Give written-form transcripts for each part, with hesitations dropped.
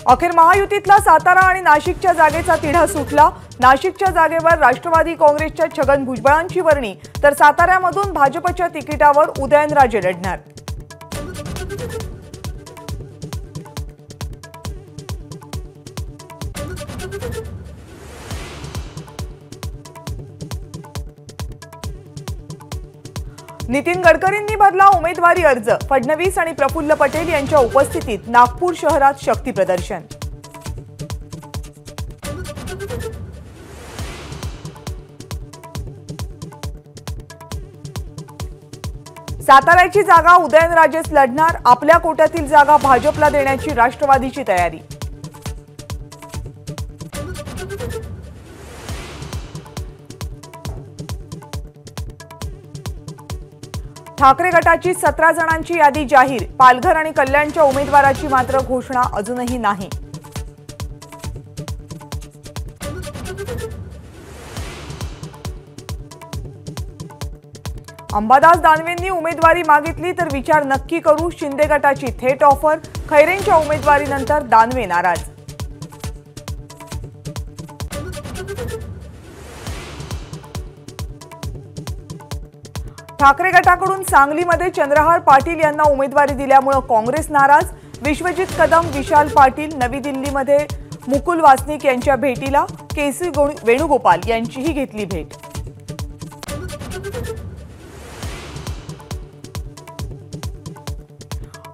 अखेर महायुतीतला सातारा आणि नाशिकच्या जागेचा तिढा सुटला। नाशिकच्या जागेवर राष्ट्रवादी काँग्रेसच्या छगन भुजबळांची वर्णी, तर साताऱ्यामधून भाजपच्या तिकिटावर उदयनराजे लढणार। नितीन गडकरींनी भरला उमेदवारी अर्ज। फडणवीस आणि प्रफुल्ल पटेल यांच्या उपस्थितीत नागपूर शहरात शक्ती प्रदर्शन। साताऱ्याची जागा उदयनराजेच लढणार। आपल्या कोट्यातील जागा भाजपला देण्याची राष्ट्रवादीची तयारी। ठाकरे गटाची 17 जणांची यादी जाहीर। पालघर आणि कल्याणच्या उमेदवाराची मात्र घोषणा अजूनही नाही। अंबादास दानवेंनी उमेदवारी मागितली तर विचार नक्की करू। शिंदे गटाची थेट ऑफर। खैरेंच्या उमेदवारीनंतर दानवे नाराज। ठाकरे गटाकडून सांगलीमध्ये चंद्रहार पाटील यांना उमेदवारी दिल्यामुळे काँग्रेस नाराज। विश्वजित कदम, विशाल पाटील नवी दिल्लीमध्ये मुकुल वासनिक यांच्या भेटीला। केसी वेणुगोपाल यांचीही घेतली भेट।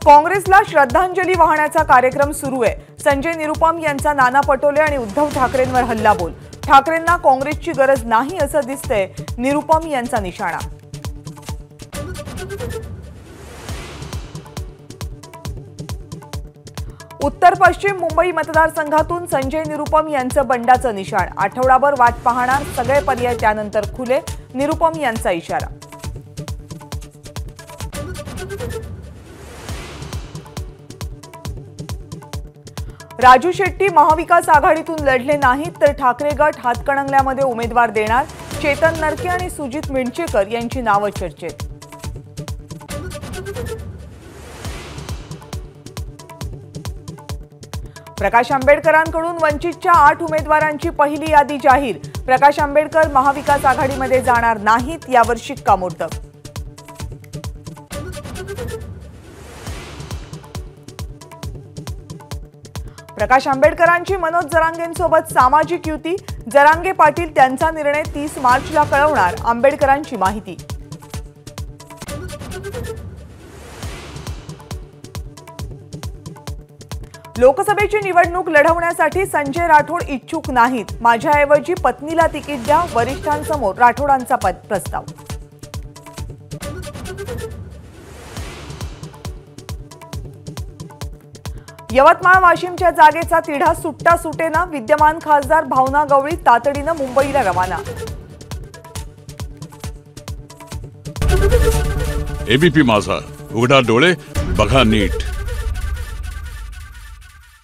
काँग्रेसला श्रद्धांजली वाहण्याचा कार्यक्रम सुरू आहे। संजय निरुपम यांचा नाना पटोले आणि उद्धव ठाकरेंवर हल्लाबोल। ठाकरेंना काँग्रेसची गरज नाही असं दिसतंय, निरुपम यांचा निशाणा। उत्तर पश्चिम मुंबई मतदारसंघातून संजय निरुपम यांचं बंडाचं निशाण। आठवडाभर वाट पाहणार, सगळे पर्याय त्यानंतर खुले, निरुपम यांचा इशारा। राजू शेट्टी महाविकास आघाडीतून लढले नाहीत तर ठाकरे गट हातकणंगल्यामध्ये उमेदवार देणार। चेतन नरके आणि सुजित मिंडचेकर यांची नावं चर्चेत। प्रकाश आंबेडकरांकडून वंचितच्या 8 उमेदवारांची पहिली यादी जाहीर। प्रकाश आंबेडकर महाविकास आघाडीमध्ये जाणार नाहीत, यावर शिक्कामोर्तब। प्रकाश आंबेडकरांची मनोज जरांगेंसोबत सामाजिक युती। जरांगे पाटील त्यांचा निर्णय 30 मार्चला कळवणार, आंबेडकरांची माहिती। लोकसभेची निवडणूक लढवण्यासाठी संजय राठोड इच्छुक नाहीत। माझ्याऐवजी पत्नीला तिकीट द्या, वरिष्ठांसमोर राठोडांचा प्रस्ताव। यवतमाळ वाशिमच्या जागेचा तिढा सुट्टा सुटेना। विद्यमान खासदार भावना गवळी तातडीनं मुंबईला रवाना। एबीपी माझा, उघडा डोळे बघा नीट।